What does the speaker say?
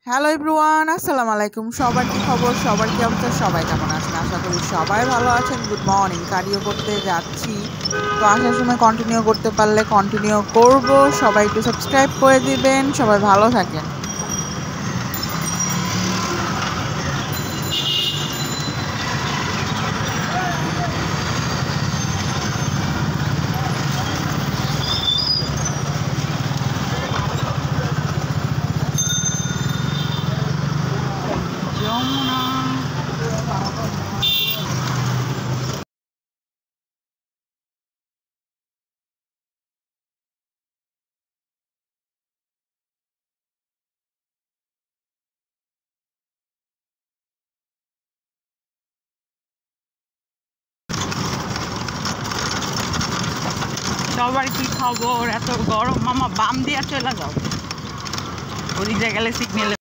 Hello everyone, আসসালামু আলাইকুম। সবার কি খবর, সবার কি অবস্থা, সবাই কেমন আছেন? আশা করি সবাই ভালো আছেন। Good morning. কার্ডিও করতে যাচ্ছি, তো আসার সময় কন্টিনিউ করতে পারলে কন্টিনিউ করব। সবাই একটু সাবস্ক্রাইব করে দিবেন। সবাই ভালো থাকেন। যমুনা সবার কি খবর? এত গরম মামা, বাম দিয়া চলে যাও, ওদিকে গেলে সিগন্যাল